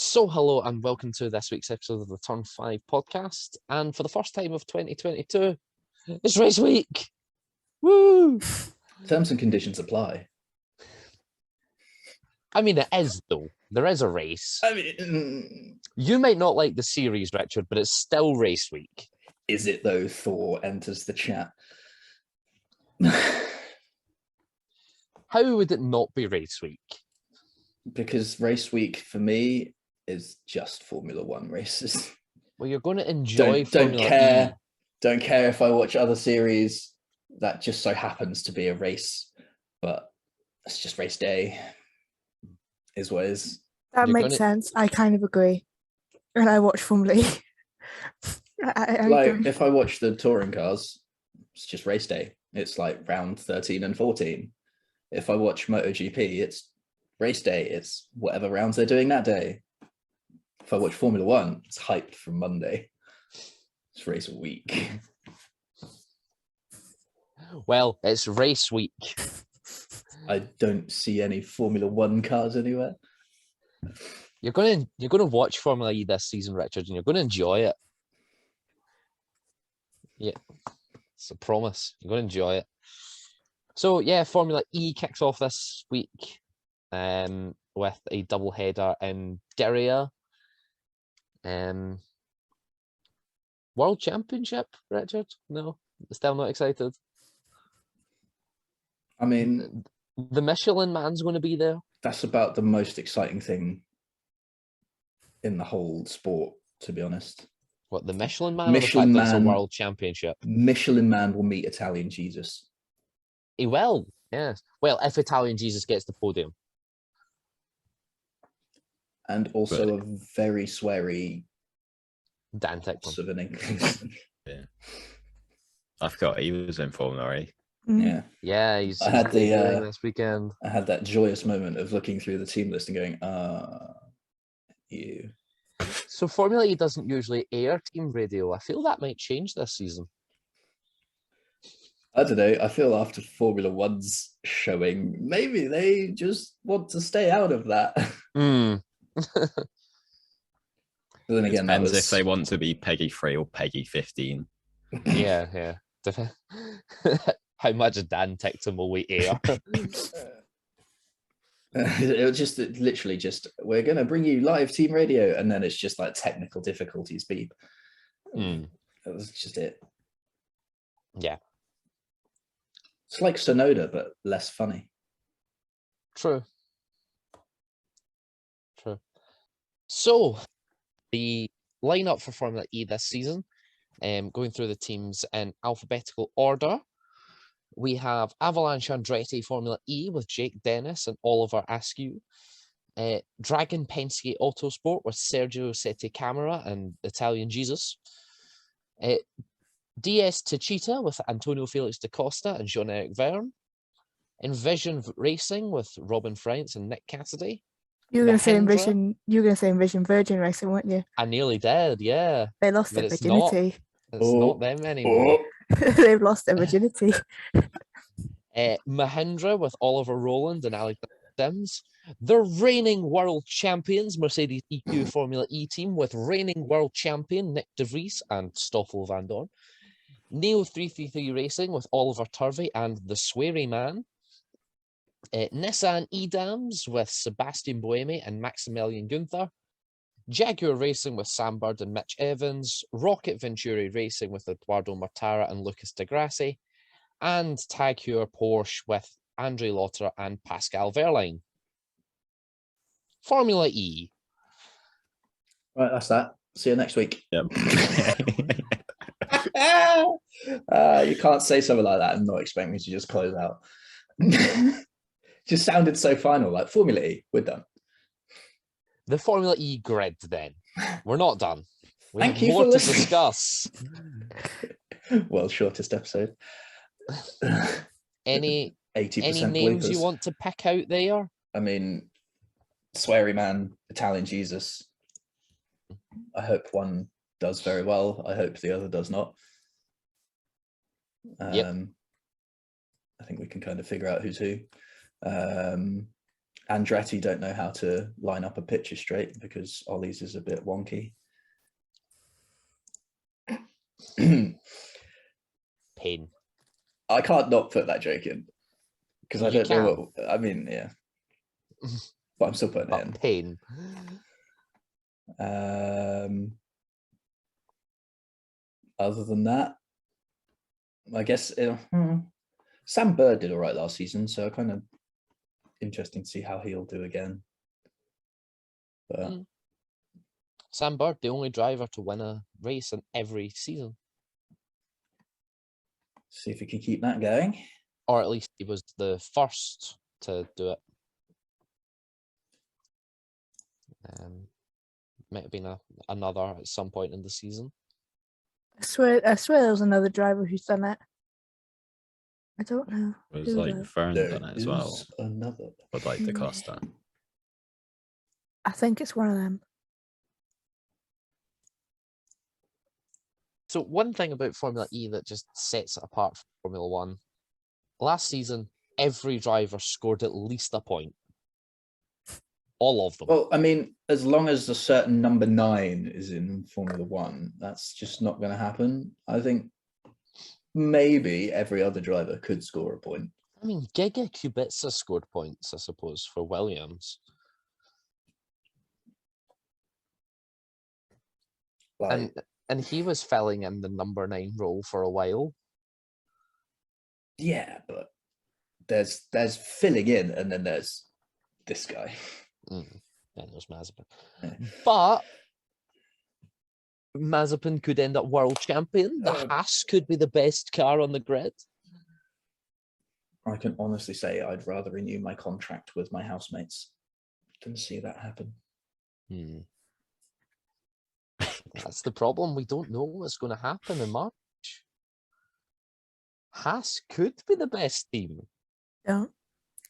So, hello and welcome to this week's episode of the Turn 5 podcast. And for the first time of 2022, it's race week. Woo! Terms and conditions apply. I mean, it is, though. There is a race. I mean, You might not like the series, Richard, but it's still race week. is it though? Thor enters the chat. How would it not be race week? Because race week for me is just Formula One races. Well, you're going to enjoy Don't Formula care. E. Don't care if I watch other series. That just so happens to be a race, but it's just race day. Is what is. That You're makes gonna- sense. I kind of agree. When I watch Formula E. I Like agree. if I watch the touring cars, it's just race day. It's like round 13 and 14. If I watch MotoGP, it's race day. It's whatever rounds they're doing that day. If I watch Formula One, it's hyped from Monday. It's race week. Well, it's race week. I don't see any Formula One cars anywhere. You're going to watch Formula E this season, Richard, and you're going to enjoy it. Yeah, it's a promise. You're going to enjoy it. So yeah, Formula E kicks off this week with a double header in Diriyah. World Championship, Richard? No, still not excited. I mean, The Michelin Man's going to be there. that's about the most exciting thing in the whole sport, to be honest. What, the Michelin Man Michelin or the fact that it's Man. a World Championship? Michelin Man will meet Italian Jesus. He will, yes. Well, if Italian Jesus gets the podium. And also a very sweary Dan Tickman. loss of an Englishman. I forgot he was in Formula E. Yeah. Yeah, he's I had the, debuting this weekend. I had that joyous moment of looking through the team list and going, you. So Formula E doesn't usually air team radio. I feel that might change this season. I don't know. I feel after Formula One's showing, maybe they just want to stay out of that. But then It again, that depends was if they want to be Peggy 3 or Peggy 15. Yeah. How much Dan Tickton will we air? it was just literally just, we're going to bring you live team radio. And then it's just like technical difficulties beep. That was just it. Yeah, It's like Sonoda, but less funny. true. So, the lineup for Formula E this season, going through the teams in alphabetical order, we have Avalanche Andretti Formula E with Jake Dennis and Oliver Askew. Dragon Penske Autosport with Sergio Sette Camera and Italian Jesus. DS Techeetah with Antonio Felix da Costa and Jean-Eric Verne. Envision Racing with Robin France and Nick Cassidy. You were going to say Mahindra? Envision. You were going to say Envision Virgin Racing, weren't you? I nearly did, yeah. They lost But their it's not. virginity. It's Oh, not them anymore. They've lost their virginity. Mahindra with Oliver Rowland and Alexander Sims. The reigning world champions, Mercedes EQ Formula E team with reigning world champion Nick De Vries and Stoffel van Dorn. Neo 333 Racing with Oliver Turvey and the Sweary Man. Nissan Edams with Sebastian Buemi and Maximilian Gunther. Jaguar Racing with Sam Bird and Mitch Evans. Rocket Venturi Racing with Eduardo Mortara and Lucas Di Grassi. And Tag Heuer Porsche with Andre Lotterer and Pascal Wehrlein. Formula E. Right, that's that. See you next week. Yep. You can't say something like that and not expect me to just close out. Just sounded so final, like Formula E, we're done. The Formula E grid then. We're not done. We Thank have you more for to listening. discuss. Well, shortest episode. Any 80% names bloopers. you want to pick out there? I mean, Sweary Man, Italian Jesus. I hope one does very well. I hope the other does not. Yep. I think we can kind of figure out who's who. Andretti don't know how to line up a picture straight because Ollie's is a bit wonky. Pain. I can't not put that joke in because I You don't know what I mean. Yeah, but I'm still putting it in. But pain. Other than that, I guess Sam Bird did all right last season, so kind of interesting to see how he'll do again. But Sam Bird, the only driver to win a race in every season. see if we can keep that going. Or at least he was the first to do it. Might have been another at some point in the season. I swear there was another driver who's done it. I don't know. It was who like though. Fern There done it as well, is another. but like the Costa. I think it's one of them. So one thing about Formula E that just sets it apart from Formula One, last season, every driver scored at least a point. All of them. Well, I mean, as long as a certain number 9 is in Formula One, that's just not going to happen. I think maybe every other driver could score a point. I mean, Giga Kubica scored points, I suppose, for Williams. Like, And he was filling in the number 9 role for a while. yeah, but there's filling in, and then there's this guy. Then there's Mazepin. Yeah. But Mazepin could end up world champion. The Haas could be the best car on the grid. I can honestly say I'd rather renew my contract with my housemates than see that happen. That's the problem. We don't know what's going to happen in March. Haas could be the best team.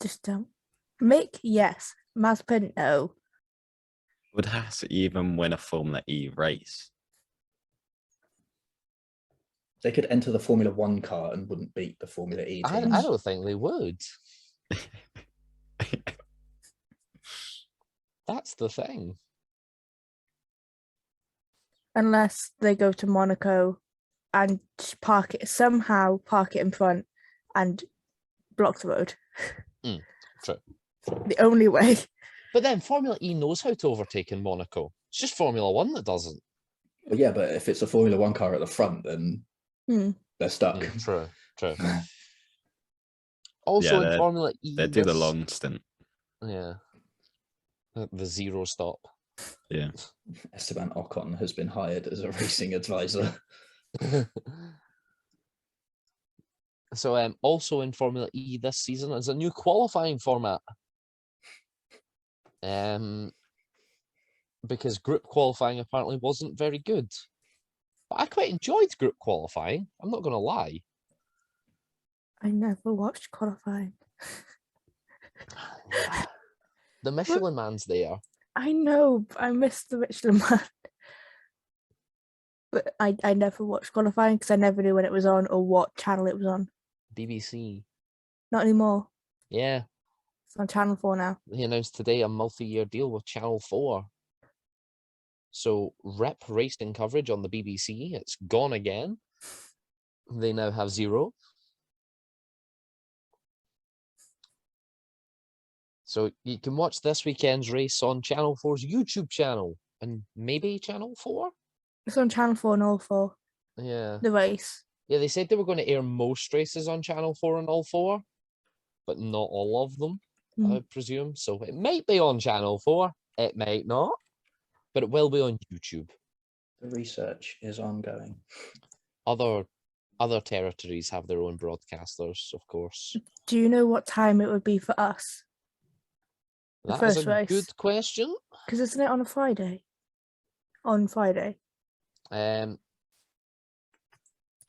Just don't. Mick, yes. Mazepin, no. Would Haas even win a Formula E race? They could enter the Formula One car and wouldn't beat the Formula E I teams. don't think they would. That's the thing. Unless they go to Monaco and somehow park it in front and block the road. True. The only way. But then Formula E knows how to overtake in Monaco. It's just Formula One that doesn't. Well, yeah, but if it's a Formula One car at the front, then they're stuck. True. Also in Formula E, they do the long stint. Yeah. The zero stop. Yeah. Esteban Ocon has been hired as a racing advisor. So also in Formula E this season is a new qualifying format. Because group qualifying apparently wasn't very good. But I quite enjoyed group qualifying. I'm not going to lie. I never watched qualifying. The Michelin Man's there. I know, but I missed the Michelin Man. But I never watched qualifying because I never knew when it was on or what channel it was on. BBC. Not anymore. Yeah. It's on Channel 4 now. He announced today a multi-year deal with Channel 4. So rep racing coverage on the BBC. It's gone again. They now have 0. So you can watch this weekend's race on Channel 4's YouTube channel and maybe Channel 4? It's on Channel 4 and all 4. Yeah. The race. Yeah, they said they were going to air most races on Channel 4 and all 4, but not all of them, I presume. So it might be on Channel 4, it might not, but it will be on YouTube. The research is ongoing. Other territories have their own broadcasters, of course. Do you know what time it would be for us? The That is first a race. good question. Because isn't it on a Friday? On Friday.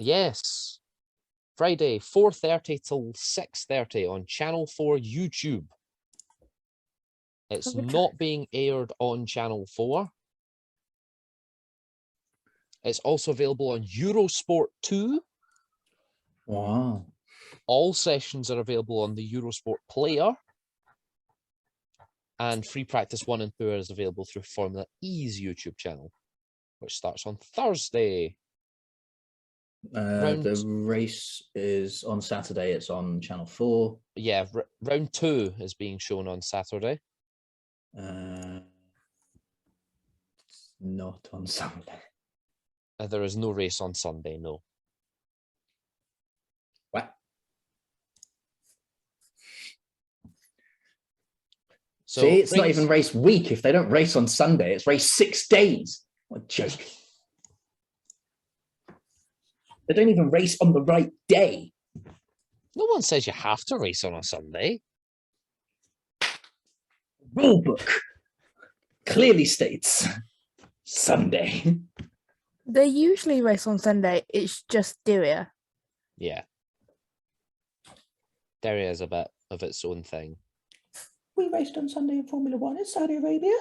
Yes. Friday, 4:30 till 6:30 on Channel 4 YouTube. It's not being aired on Channel 4. It's also available on Eurosport 2. Wow. All sessions are available on the Eurosport player. And free practice 1 and 2 is available through Formula E's YouTube channel, which starts on Thursday. Round- The race is on Saturday. It's on Channel 4. Yeah, round 2 is being shown on Saturday. Not on Sunday. There is no race on Sunday, no. What? So See, it's not race- even race week. If they don't race on Sunday, it's race 6 days. What a joke. They don't even race on the right day. No one says you have to race on a Sunday. Rulebook clearly states Sunday. They usually race on Sunday. It's just Diriyah. Yeah. Diriyah is a bit of its own thing. We raced on Sunday in Formula One in Saudi Arabia.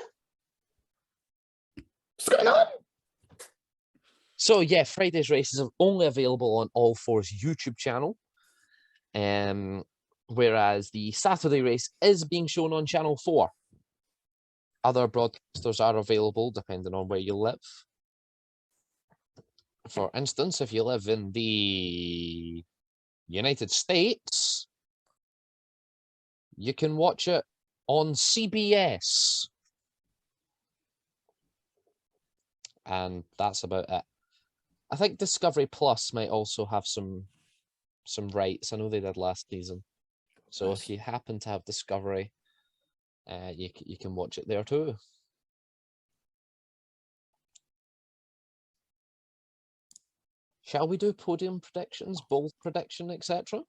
What's going on? So yeah, Friday's races are only available on All Four's YouTube channel. Whereas the Saturday race is being shown on Channel 4. Other broadcasters are available depending on where you live. For instance, if you live in the United States, you can watch it on CBS. And that's about it. I think Discovery Plus might also have some rights. I know they did last season. So Nice. if you happen to have Discovery, you can watch it there too. Shall we do podium predictions, bold prediction, etc.?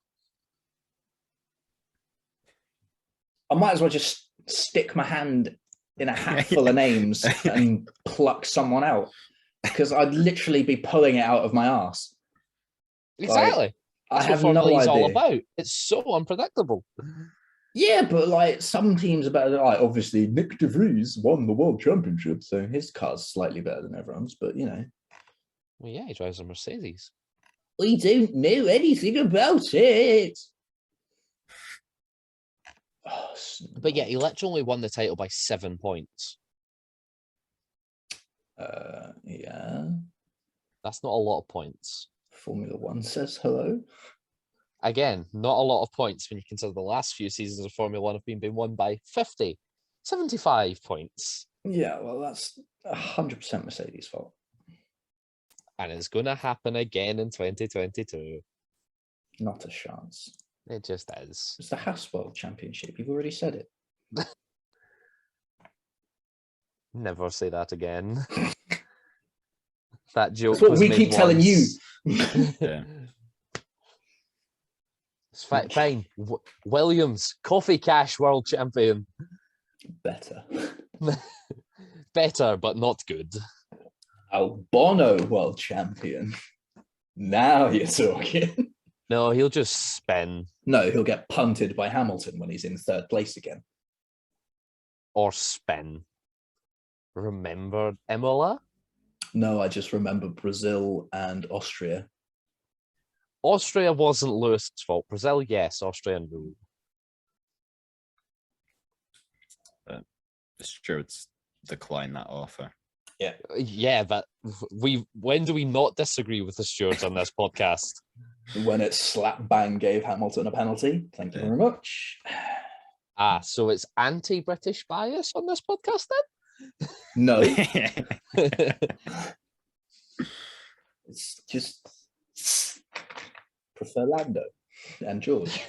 I might as well just stick my hand in a hat full of names and pluck someone out, because I'd literally be pulling it out of my ass. Exactly. I That's have what no Formula E's all idea. about. It's so unpredictable. Yeah, but like some teams are better. Like obviously Nick De Vries won the world championship, so his car's slightly better than everyone's. But you know, Well, yeah, he drives a Mercedes. we don't know anything about it. Oh, But yeah, he literally won the title by 7 points. yeah. That's not a lot of points. Formula One says hello. Again, not a lot of points when you consider the last few seasons of Formula One have been won by 50, 75 points. Yeah, well, that's 100% Mercedes' fault. And it's going to happen again in 2022. Not a chance. It just is. It's the House World Championship. You've already said it. Never say that again. That joke That's what was we made keep telling you. once. Yeah. It's fine. Williams, Coffee Cash World Champion. Better. Better, but not good. Albano World Champion. Now you're talking. No, he'll just spin No, he'll get punted by Hamilton when he's in third place again. or spin. Remember Imola? No, I just remember Brazil and Austria. Austria wasn't Lewis's fault. Brazil, yes. Austria, no. The stewards declined that offer. Yeah, but when do we not disagree with the stewards on this podcast? When it slap bang gave Hamilton a penalty. Thank you Yeah. very much. So it's anti-British bias on this podcast No, then? it's just prefer Lando and George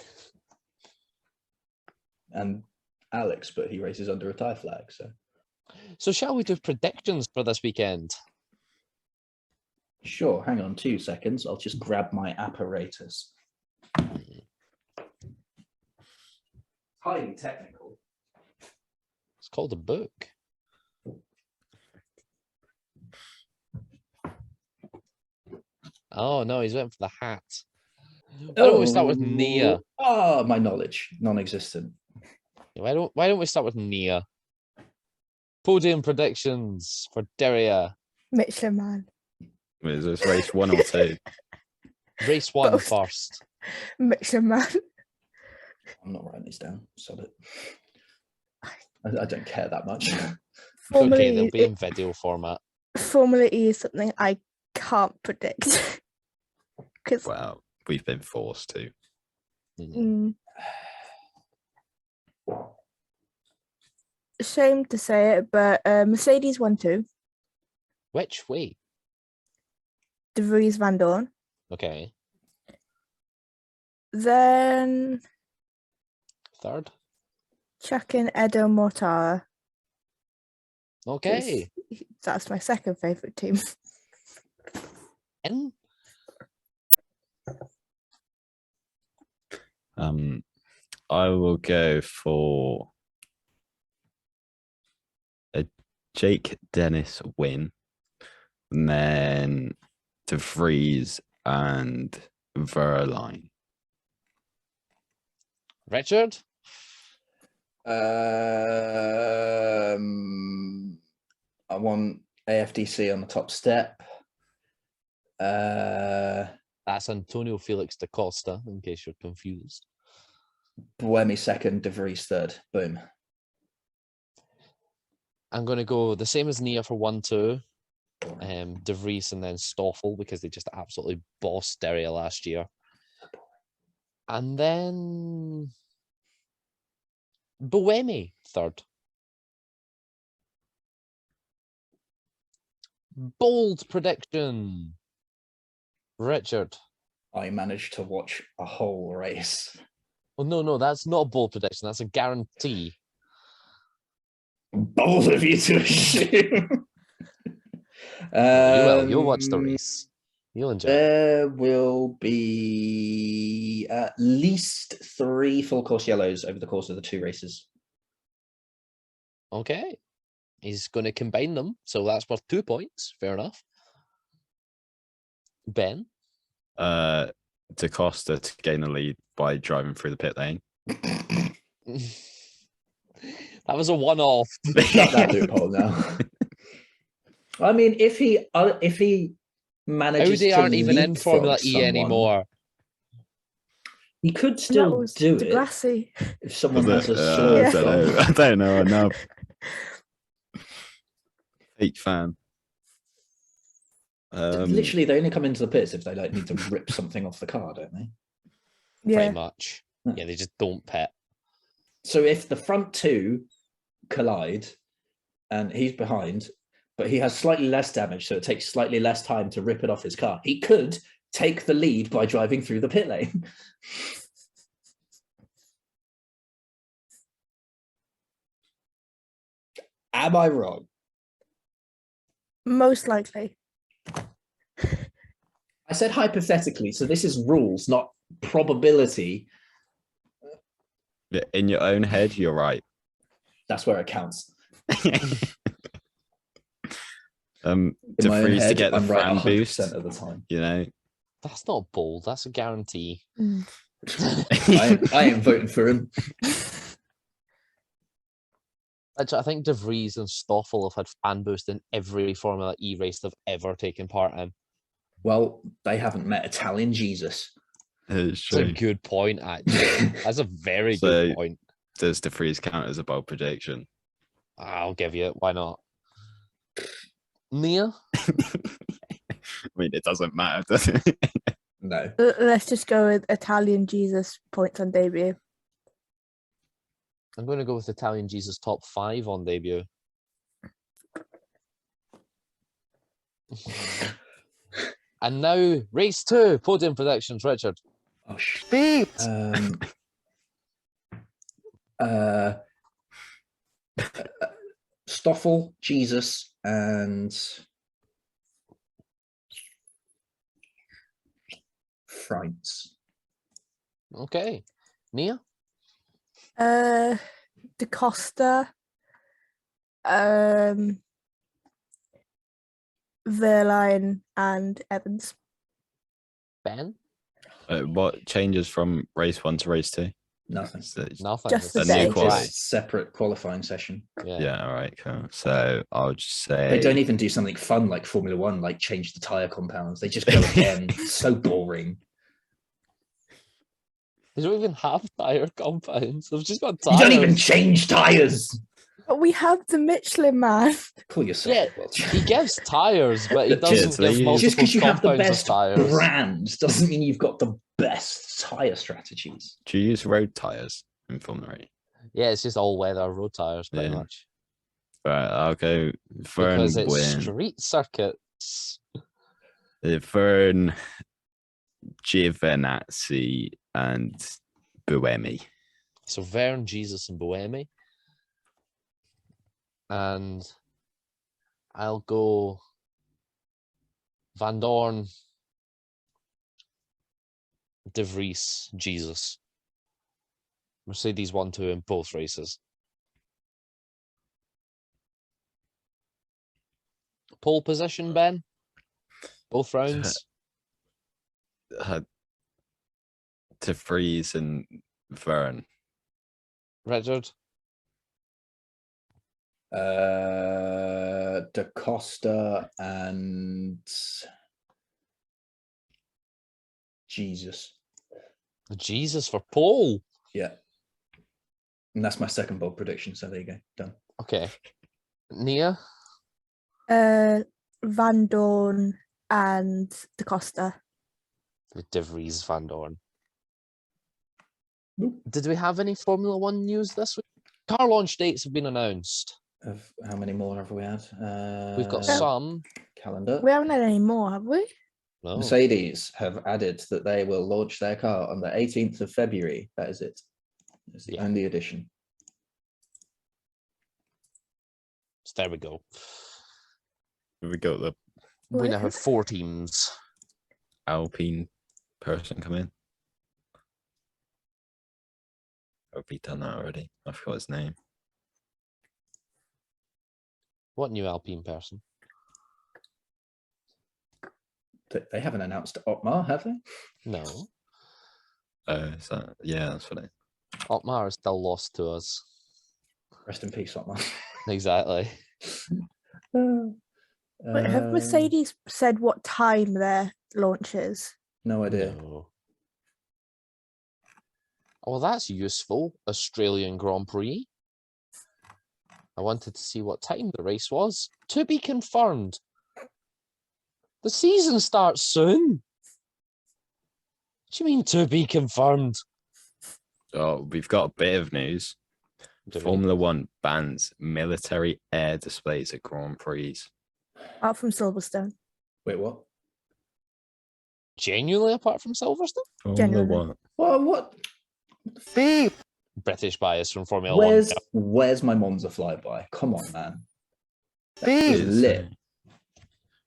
and Alex, but he races under a Thai flag. So shall we do predictions for this weekend? Sure, hang on 2 seconds. I'll just grab my apparatus. Highly technical. It's called a book. Oh no, he's went for the hat. Why don't we start with Nia? Oh, my knowledge, non-existent. Why don't we start with Nia? Podium predictions for Diriyah. Michelin Man. Was this race 1 or 2? Race 1 Both. first. Michelin Man. I'm not writing these down. Sod it. I don't care that much. Formula Okay, they'll E, be in video format. Formula E is something I can't predict because Well, we've been forced to. Mm. shame to say it, but Mercedes won 2. Which way? De Vries Van Dorn. Okay, Then third. chuck in Edo Mortara. 'Cause Okay, that's my second favourite team. in. I will go for a Jake Dennis win, and then De Vries and Verline. Richard. I want AFDC on the top step. That's Antonio Felix da Costa, in case you're confused. Buemi second, De Vries third. Boom. I'm going to go the same as Nia for 1-2. De Vries and then Stoffel because they just absolutely bossed Deria last year. And then Buemi third. Bold prediction. Richard. I managed to watch a whole race. Oh, no, that's not a bold prediction. That's a guarantee. Bold of you to assume. No, you will. You'll watch the race. You'll enjoy it. There will be at least 3 full course yellows over the course of the 2 races. Okay. He's going to combine them. So that's worth 2 points. Fair enough. Ben. Da Costa to gain the lead by driving through the pit lane. That was a one-off. Shut that loophole now. I mean, if he manages Audi to aren't even in leapfrog Formula E someone, anymore. he could And that still was do it Degrassi. if someone Was has it? a slow Yeah. frog. I don't know enough. Fake fan. Literally, they only come into the pits if they need to rip something off the car, don't they? Yeah. Pretty much. Yeah. Yeah, they just don't pit. So if the front 2 collide and he's behind, but he has slightly less damage, so it takes slightly less time to rip it off his car, he could take the lead by driving through the pit lane. Am I wrong? Most likely. I said hypothetically, so this is rules, not probability. Yeah, in your own head, you're right. That's where it counts. De In my own Vries to head, get the I'm right fan 100% boost. of the time. You know, That's not bold. That's a guarantee. Mm. I ain't voting for him. Actually, I think De Vries and Stoffel have had fan boost in every Formula E race they've ever taken part in. Well, they haven't met Italian Jesus. it's That's a true. good point, actually. That's a very So- good point. Does De Vries count as a bold prediction? I'll give you it. Why not? Nia? I mean, it doesn't matter, does it? No. Let's just go with Italian Jesus points on debut. I'm going to go with Italian Jesus top 5 on debut. And now, race 2, podium predictions, Richard. Oh, Beat! Stoffel, Jesus, and France. Okay. Nia? Da Costa, Verline, and Evans. Ben? What changes from race 1 to race 2? Nothing. Nothing. Just It's the the same day. quality. track. Separate qualifying session. Yeah. Yeah, all right, cool. So I'll just say They don't even do something fun like Formula One, like change the tire compounds. They just go again. So boring. They don't even have tyre compounds. They've just got You tyres. don't even change tires. But we have the Michelin Man. Call yourself Yeah, a world he champion. gives tires, but he But just- doesn't give just multiple Just because you have the compounds of best tires. brand doesn't mean you've got the best tire strategies. Do you use road tires in Formula E? Yeah, it's just all weather road tires, pretty Yeah. much. Right, I'll go Vern Because it's Win. street circuits. Vern, Giovinazzi, and Buemi. So Vern, Jesus, and Buemi. And I'll go Van Dorn, De Vries, Jesus. Mercedes 1-2 in both races. Pole position, Ben? Both rounds? De Vries and Vern. Richard? Da Costa and Jesus. Jesus for pole. Yeah. And that's my second bold prediction. So there you go. Done. Okay. Nia? Van Dorn and Da Costa. De Vries, Van Dorn. Nope. Did we have any Formula One news this week? Car launch dates have been announced. How many more have we had? We've got Uh, some. Calendar. We haven't had any more, have we? No. Mercedes have added that they will launch their car on the 18th of February. That is it. It's the Yeah. only addition. So there we go. We got the We now Where? have 4 teams. Alpine person come in. Have we done that already? I forgot his name. What new Alpine person? They haven't announced Otmar, have they? No. Is that, yeah, that's what it. Otmar is still lost to us. Rest in peace, Otmar. Exactly. Wait, have Mercedes said what time their launch is? No idea. No. Oh, well, that's useful. Australian Grand Prix. I wanted to see what time the race was. To be confirmed. The season starts soon. What do you mean to be confirmed? Oh, we've got a bit of news. Do we? Formula One bans military air displays at Grand Prix. Out from Silverstone. Wait, what? Genuinely, apart from Silverstone? Formula Genuinely. One. Well, what? British bias from Formula One. Where's my Monza flyby? Come on, man. That It's, was lit.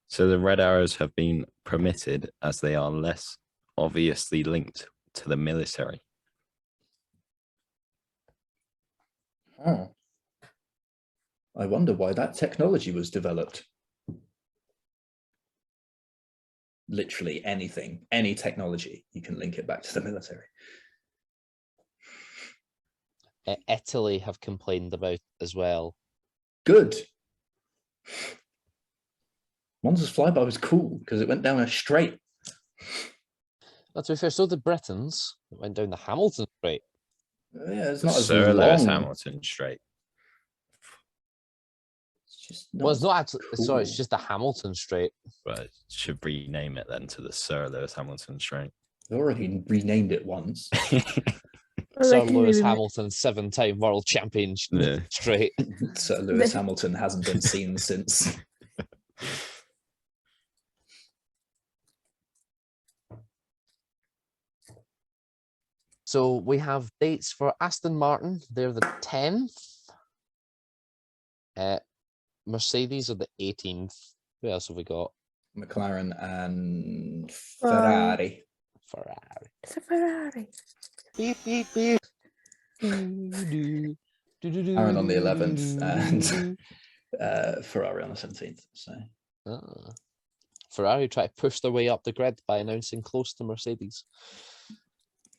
So the red arrows have been permitted as they are less obviously linked to the military. Oh. I wonder why that technology was developed. Literally anything, any technology, you can link it back to the military. Italy have complained about as well. Good. Monza's flyby was cool because it went down a straight. But to be fair, so the Britons went down the Hamilton Straight. Yeah, it's The not as Sir Lewis long. Hamilton straight. It's just Well, it's as not actually. Sorry, it's cool. just the Hamilton Straight. But should rename it then to the Sir Lewis Hamilton straight. They already renamed it once. Well, Sir they can Lewis even- Hamilton, 7-time world champion Yeah. straight. Sir Lewis Hamilton hasn't been seen since. So we have dates for Aston Martin. They're the 10th. Mercedes are the 18th. Who else have we got? McLaren and Ferrari. Ferrari. It's a Ferrari. Beep, beep, beep. Aaron on the 11th and Ferrari on the 17th. So Ferrari try to push their way up the grid by announcing close to Mercedes.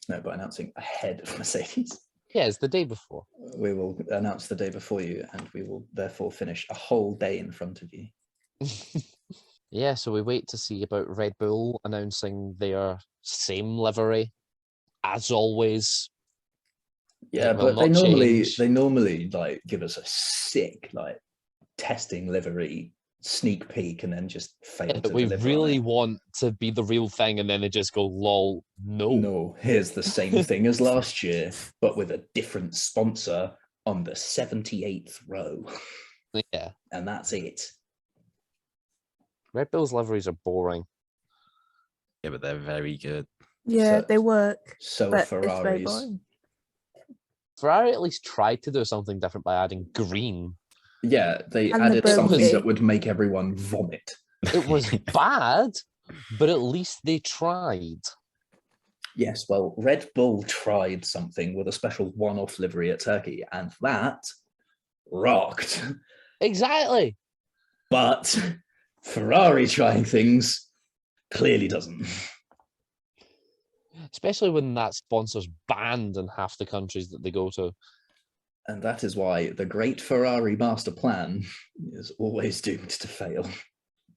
no, by announcing ahead of Mercedes. Yeah, it's the day before. We will announce the day before you, and we will therefore finish a whole day in front of you. Yeah, so we wait to see about Red Bull announcing their same livery, as always. Yeah, It will but they not normally change. like give us a sick like testing livery sneak peek and then just fail to We deliver on really it. want to be the real thing, and then they just go, lol, no. No, here's the same thing as last year, but with a different sponsor on the 78th row. Yeah. And that's it. Red Bull's liveries are boring. Yeah, but they're very good. Yeah, So- they work, So are but it's very Ferraris. boring. Ferrari at least tried to do something different by adding green. Yeah, they And the added something burgundy. that would make everyone vomit. It was bad, but at least they tried. Yes, well, Red Bull tried something with a special one-off livery at Turkey, and that rocked. Exactly. But Ferrari trying things clearly doesn't. Especially when that sponsor's banned in half the countries that they go to. And that is why the great Ferrari master plan is always doomed to fail.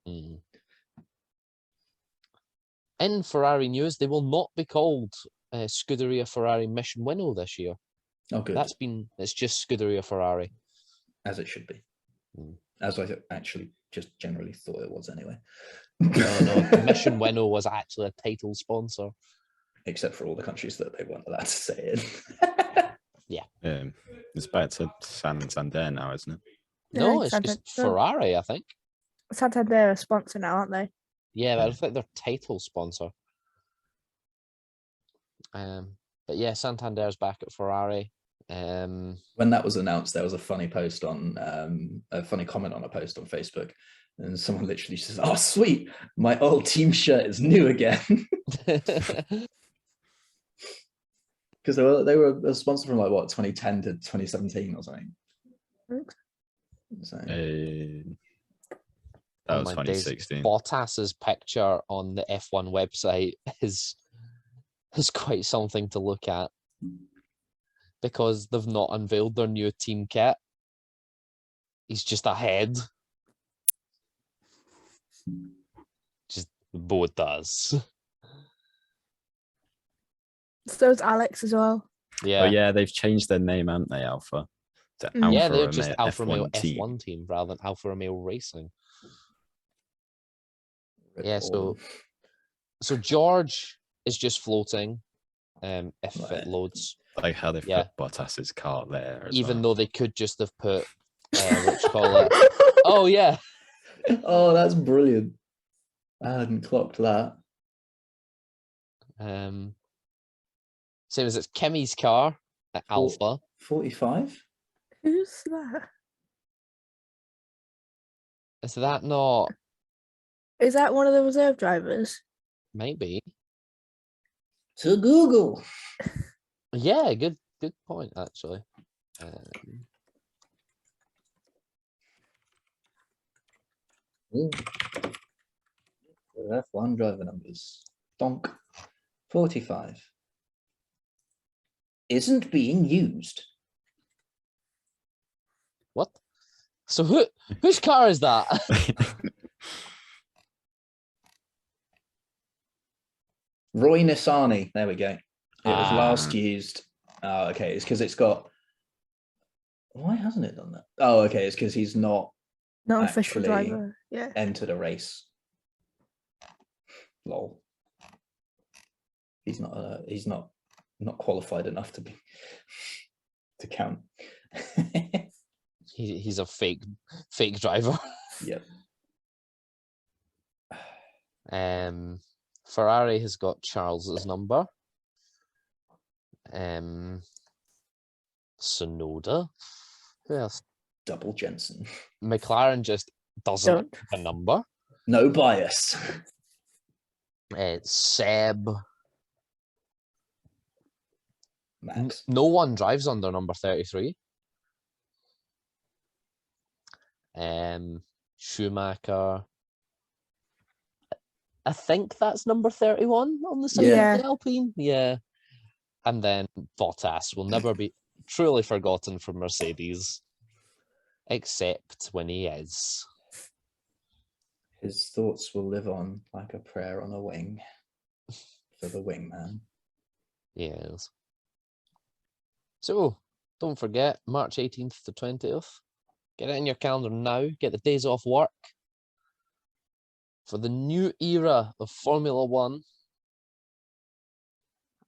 Mm. In Ferrari news, they will not be called Scuderia Ferrari Mission Winnow this year. Oh, good. It's just Scuderia Ferrari. As it should be. Mm. As I actually just generally thought it was anyway. No, Mission Winnow was actually a title sponsor. Except for all the countries that they weren't allowed to say it. It's back to Santander now, isn't it? No, Yeah, it's just Santander. Ferrari, I think. Santander are a sponsor now, aren't they? Yeah, but I Yeah. don't think they're title sponsor. But yeah, Santander's back at Ferrari. When that was announced, there was a funny post on a funny comment on a post on Facebook, and someone literally says, "Oh, sweet, my old team shirt is new again," because they were a sponsor from like what 2010 to 2017 or something. So That Oh was my days, 2016. Bottas's picture on the F1 website is quite something to look at because they've not unveiled their new team kit. He's just ahead. Just Bottas. So is Alex as well. Yeah. Oh yeah, they've changed their name, haven't they, Alpha? To Mm. Yeah, Alfa they're just Romeo Alfa Romeo F1 F1 team rather than Alfa Romeo Racing. Red Yeah, Bull. so George is just floating, if Right. it loads. Like how they've Yeah. put Bottas's car there. As Even well. though they could just have put, what you call it? Oh yeah, Oh, that's brilliant. I hadn't clocked that. same as it's Kimmy's car at Alpha. 45? Who's that? Is that not? Is that one of the reserve drivers? Maybe. To Google. Yeah, good point actually. F1 driver numbers. Donk. 45. Isn't being used. What? So whose car is that? Roy Nissani. There we go. It was last Ah. used. Oh, okay. It's because it's got. Why hasn't it done that? Oh, okay. It's because he's not Not an official Actually- driver. Yeah. entered a race. Lol. He's not qualified enough to be to count. He's a fake driver. Yep. Ferrari has got Charles's number. Sonoda. Who else? Double Jensen. McLaren just doesn't Don't. have a number. No bias. Seb. Max. No one drives under number 33. Schumacher. I think that's number 31 on the side Yeah. of the Alpine. Yeah. And then Bottas will never be truly forgotten from Mercedes, except when he is. His thoughts will live on like a prayer on a wing for the wingman. Yes. So don't forget, March 18th to 20th. Get it in your calendar now. Get the days off work for the new era of Formula One.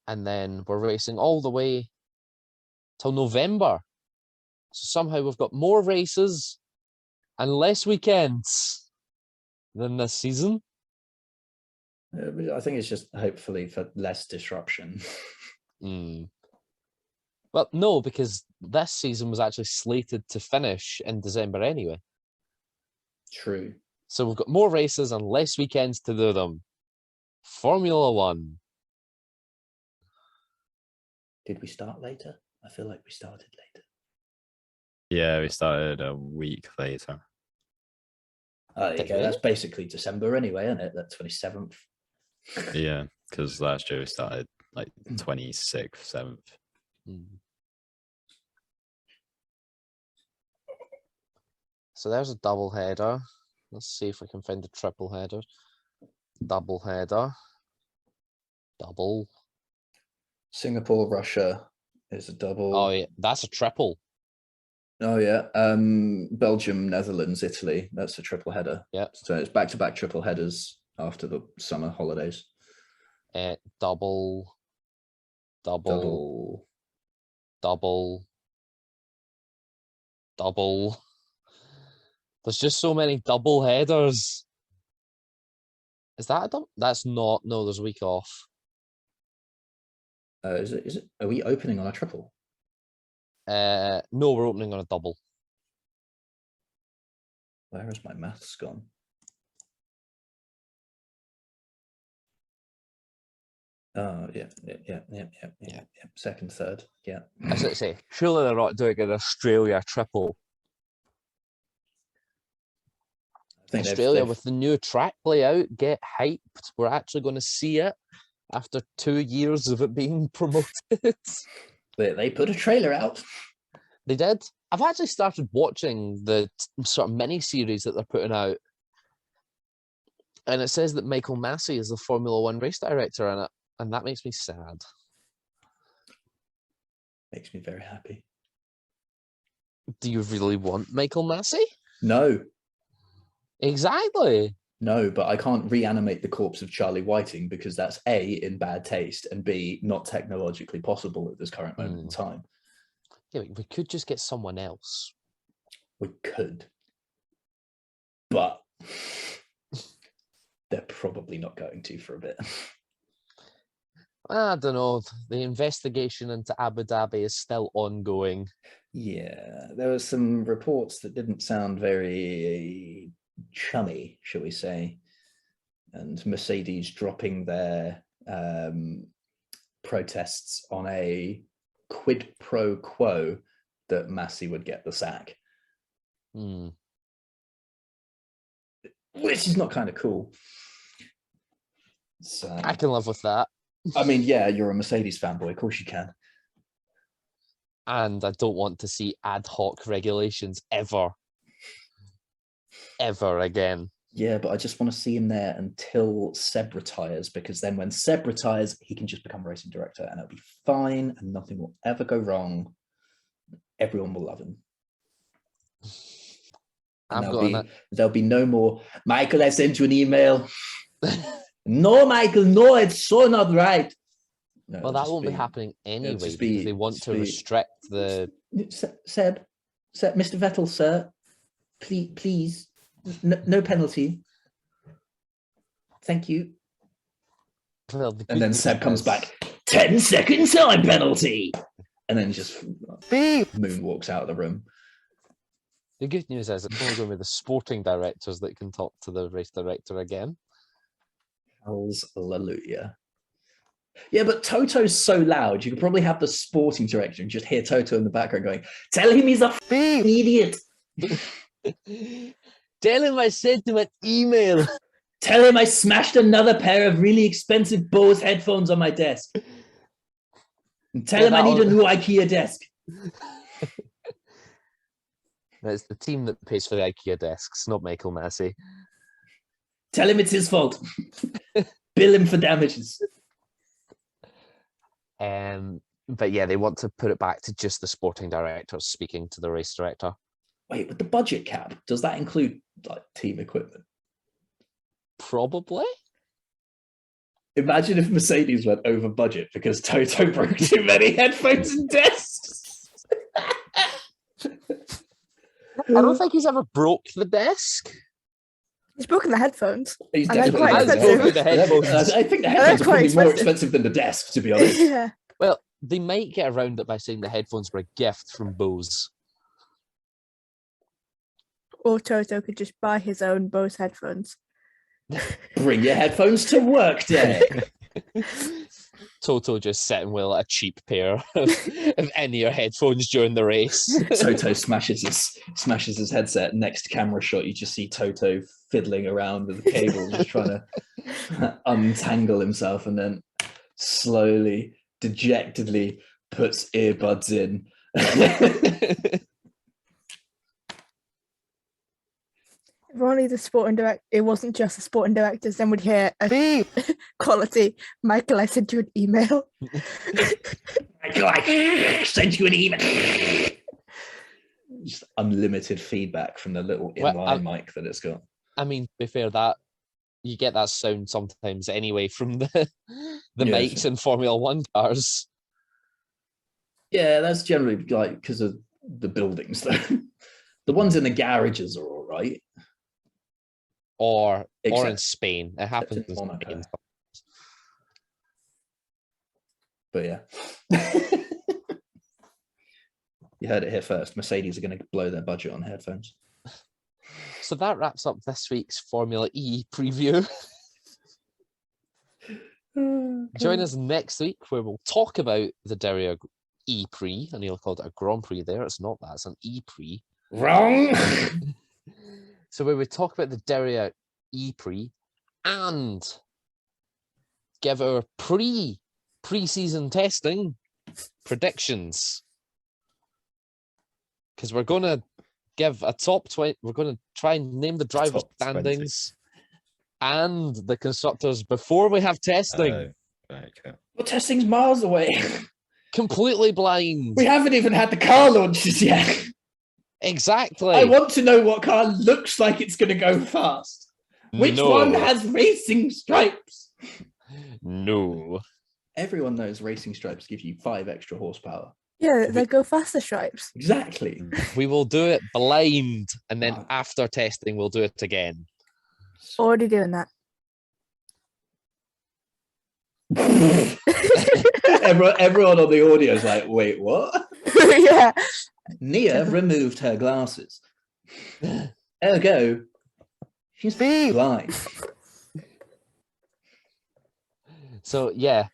And then we're racing all the way till November. So somehow we've got more races and less weekends than this season. I think it's just hopefully for less disruption. Well, no, because this season was actually slated to finish in December anyway. True. So we've got more races and less weekends to do them. Formula One. Did we start later? I feel like we started later. Yeah, we started a week later. Oh, there you Did go. we? That's basically December anyway, isn't it? That 27th. Yeah, because last year we started like 26th, 7th. So there's a double header. Let's see if we can find the triple header. Double header. Double. Singapore, Russia is a double. Oh yeah, that's a triple. Oh yeah. Belgium, Netherlands, Italy. That's a triple header. Yep. So it's back-to-back triple headers after the summer holidays. Double. Double. Double. Double. There's just so many double headers. Is that a double? That's not. No, there's a week off. Is it? Are we opening on a triple? No, we're opening on a double. Where has my maths gone? Oh yeah. Second, third. Yeah. I was going to say, surely they're not doing an Australia triple. I think Australia with the new track layout, get hyped. We're actually going to see it after 2 years of it being promoted. they put a trailer out. They did. I've actually started watching the sort of mini series that they're putting out, and it says that Michael Massey is the Formula One race director in it, and that makes me sad. Makes me very happy. Do you really want Michael Massey? No, Exactly. no, but I can't reanimate the corpse of Charlie Whiting because that's A, in bad taste, and B, not technologically possible at this current moment in time. Yeah, we could just get someone else. We could, but they're probably not going to for a bit. I don't know. The investigation into Abu Dhabi is still ongoing. Yeah, there were some reports that didn't sound very chummy, shall we say, and Mercedes dropping their protests on a quid pro quo that Massey would get the sack, which is not kind of cool. So, I can live with that. I mean, yeah, you're a Mercedes fanboy, of course you can. And I don't want to see ad hoc regulations ever again. Yeah, but I just want to see him there until Seb retires, because then when Seb retires, he can just become racing director and it'll be fine and nothing will ever go wrong. Everyone will love him. And there'll be no more, Michael, I sent you an email. No, Michael, no, it's so not right. No, well, that won't be happening anyway because they want to restrict the... Seb, Mr. Vettel, sir, please, no penalty. Thank you. Well, and then Seb comes back, 10-second time penalty. And then just moonwalks out of the room. The good news is it's only going to be the sporting directors that can talk to the race director again. Hallelujah. Yeah, but Toto's so loud, you could probably have the sporting director and just hear Toto in the background going, tell him he's a idiot. Tell him I sent him an email. Tell him I smashed another pair of really expensive Bose headphones on my desk. And tell him I need a new IKEA desk. It's the team that pays for the IKEA desks, not Michael Massey. Tell him it's his fault. Bill him for damages. But yeah, they want to put it back to just the sporting directors speaking to the race director. Wait, with the budget cap, does that include like team equipment? Probably. Imagine if Mercedes went over budget because Toto broke too many headphones and desks. I don't think he's ever broke the desk. He's broken the headphones. He's And they're definitely quite has expensive. broken the headphones. I think the headphones are quite probably more expensive. expensive than the desk, to be honest. Yeah. Well, they might get around it by saying the headphones were a gift from Bose. Or Toto could just buy his own Bose headphones. Bring your headphones to work day. Toto just sitting with a cheap pair of in-ear headphones during the race. Toto smashes his headset. Next camera shot, you just see Toto fiddling around with the cable, just trying to untangle himself, and then slowly, dejectedly puts earbuds in. If only the sporting direct, it wasn't just the sporting directors, then we'd hear a quality. Michael, I sent you an email. Michael, I sent you an email. Just unlimited feedback from the little Well, inline mic that it's got. I mean, to be fair, that you get that sound sometimes anyway from the Yeah, mics in Formula One cars. Yeah, that's generally like because of the buildings, though. The ones in the garages are all right. Or in Except- Spain. It happens in in Monaco. Spain. But yeah. You heard it here first. Mercedes are going to blow their budget on headphones. So that wraps up this week's Formula E preview. Join us next week where we'll talk about the Diriyah E Prix. I nearly called it a Grand Prix there. It's not that, it's an E Prix. Wrong. So where we talk about the Diriyah E Prix and give our pre-season testing predictions. Because we're going to give a top 20. We're going to try and name the drivers' Top 20. standings and the constructors before we have testing. Right, okay. Well, testing's miles away. Completely blind. We haven't even had the car launches yet. Exactly. I want to know what car looks like it's going to go fast. Which No. one has racing stripes? No. Everyone knows racing stripes give you 5 extra horsepower. Yeah, they go faster stripes. Exactly. We will do it blind, and then Wow. after testing, we'll do it again. Already doing that. everyone on the audio is like, wait, what? Yeah. Nia removed her glasses. Ergo, she's blind. So yeah,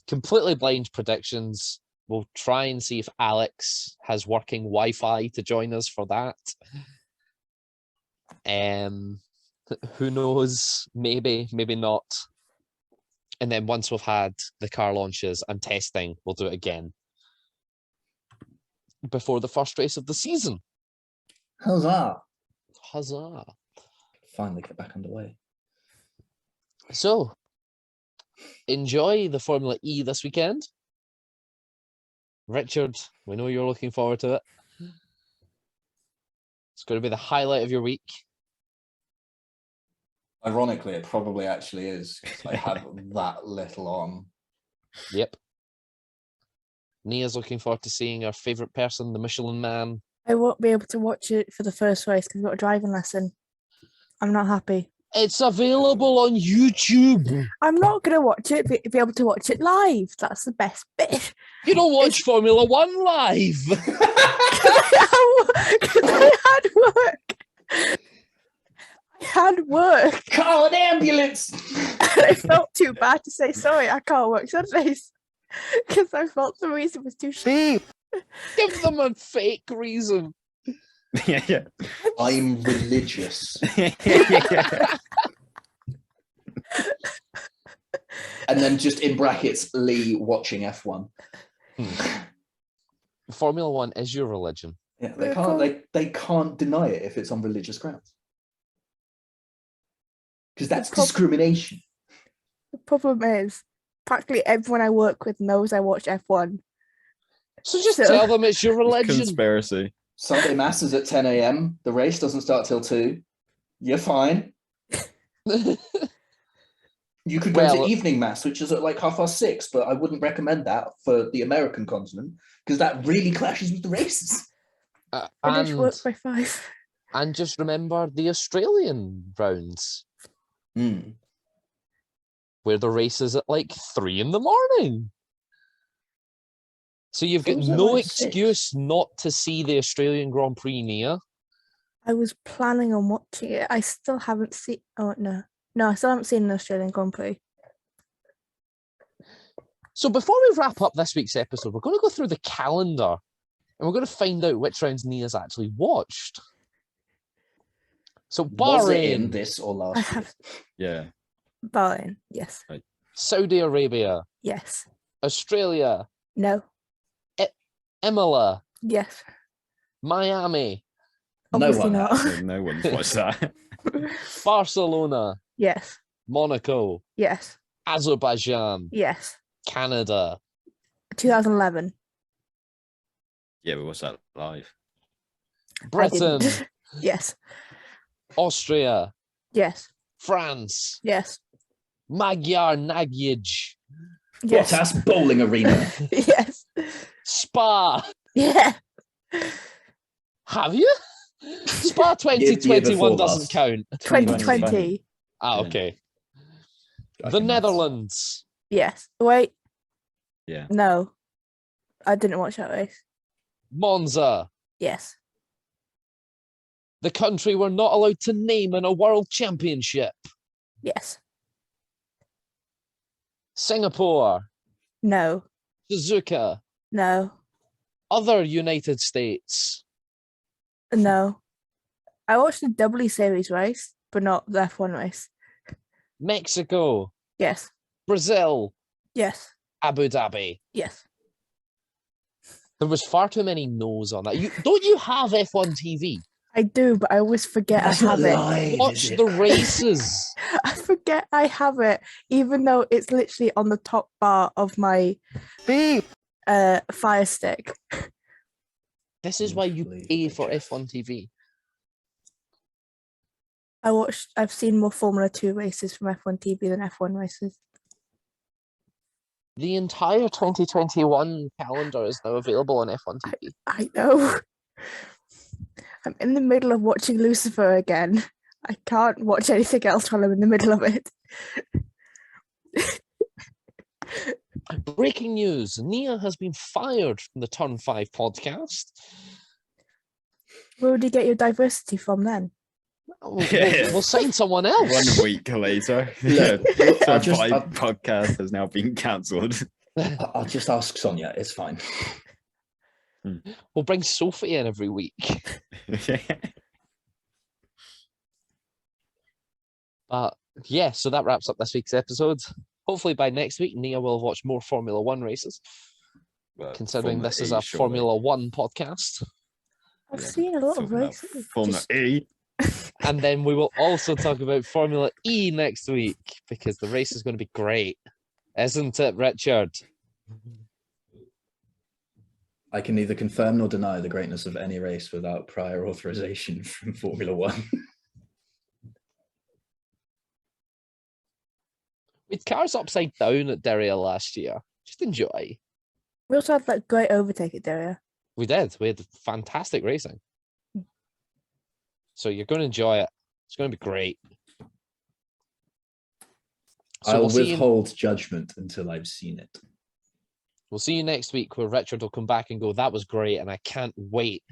completely blind predictions. We'll try and see if Alex has working Wi-Fi to join us for that. Who knows? Maybe, maybe not. And then once we've had the car launches and testing, we'll do it again before the first race of the season. Huzzah. Huzzah! Finally get back underway. So, enjoy the Formula E this weekend. Richard, we know you're looking forward to it. It's going to be the highlight of your week. Ironically, it probably actually is. 'Cause I have that little on. Yep. Nia's looking forward to seeing our favourite person, the Michelin Man. I won't be able to watch it for the first race because I've got a driving lesson. I'm not happy. It's available on YouTube. I'm not going to watch it, be able to watch it live. That's the best bit. You don't watch Formula One live. Because I had work. I had work. Call an ambulance. And I felt too bad to say, sorry, I can't work Sundays. Because I felt the reason was too cheap. Give them a fake reason. Yeah. I'm religious. Yeah. And then just in brackets, Lee watching F1. Formula One is your religion. Yeah, they can't deny it if it's on religious grounds. Because that's discrimination. The problem is, practically everyone I work with knows I watch F1. So just So- tell them it's your It's religion. conspiracy. Sunday mass is at 10 a.m. The race doesn't start till 2. You're fine. You could go Well- to evening mass, which is at like 6:30, but I wouldn't recommend that for the American continent because that really clashes with the races. Finish and, work by 5. and just remember the Australian rounds, Hmm. where the race is at like 3 in the morning. So you've got Those are no like 6. excuse not to see the Australian Grand Prix, Nia. I was planning on watching it. I still haven't seen. Oh no, I still haven't seen an Australian Grand Prix. So before we wrap up this week's episode, we're going to go through the calendar and we're going to find out which rounds Nia's actually watched. So Was it in Bahrain, this or I last year? have Yeah. Bahrain. Yes, Saudi Arabia, yes, Australia, no, Imola, yes. Miami, No Obviously one not. has. No one's watched that. Barcelona, Yes, Monaco, yes, Azerbaijan, yes. Canada, 2011. Yeah, we watched that live. I Britain, didn't. Yes, Austria, yes, France, yes, Magyar Nagy, yes, Bottas bowling arena. yes, Spa. yeah. Have you? Spa Year 2021 before doesn't last. count. 2020. Ah, Yeah. okay. I The think that's- Netherlands, Yes. Wait. Yeah. No, I didn't watch that race. Monza, Yes. the country we're not allowed to name in a world championship. Yes. Singapore, No. Suzuka, No. other United States, No. I watched the W Series race, but not the F1 race. Mexico, Yes. Brazil, Yes. Abu Dhabi. Yes. There was far too many no's on that. Don't you have F1 TV? I do, but I always forget That's I not have it. live, Watch is it? the races. I forget I have it, even though it's literally on the top bar of my Fire Stick. This is why you Unbelievable, pay for Jeff. F1 TV. I've seen more Formula 2 races from F1 TV than F1 races. The entire 2021 calendar is now available on F1 TV. I know. I'm in the middle of watching Lucifer again. I can't watch anything else while I'm in the middle of it. Breaking news, Nia has been fired from the Turn 5 podcast. Where would you get your diversity from then? We'll sign someone else. 1 week later, Look, the I'll just- Five I'll- podcast has now been cancelled. I'll just ask Sonia. It's fine. We'll bring Sophie in every week. But yeah, so that wraps up this week's episode. Hopefully by next week, Nia will have watched more Formula One races, But considering Formula this is E, a surely. Formula One podcast. I've Yeah, seen a lot of Talking about races. Formula Just- E. And then we will also talk about Formula E next week, because the race is going to be great. Isn't it, Richard? I can neither confirm nor deny the greatness of any race without prior authorization from Formula One. With cars upside down at Diriyah last year. Just enjoy. We also had that great overtake at Daria. We did. We had fantastic racing. So you're going to enjoy it. It's going to be great. So I'll we'll see, you, withhold judgment until I've seen it. we'll see you next week where Richard will come back and go, that was great, and I can't wait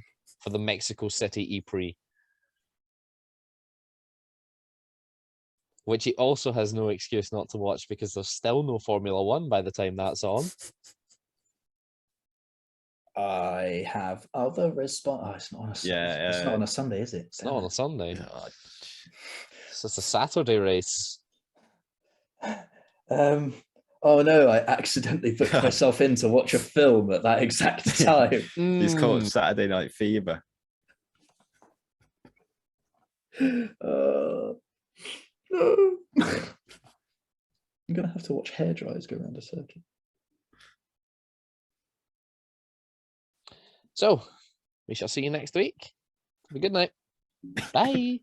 for the Mexico City E-Prix. Which he also has no excuse not to watch because there's still no Formula One by the time that's on. I have other response. Oh, it's not on a, Yeah, it's not on a Sunday, is it? It's not on a Sunday. God. It's just a Saturday race. Oh no, I accidentally booked myself in to watch a film at that exact time. He's called Mm, Saturday Night Fever. No. I'm gonna have to watch hair dryers go around a circuit. So we shall see you next week. Have a good night. Bye.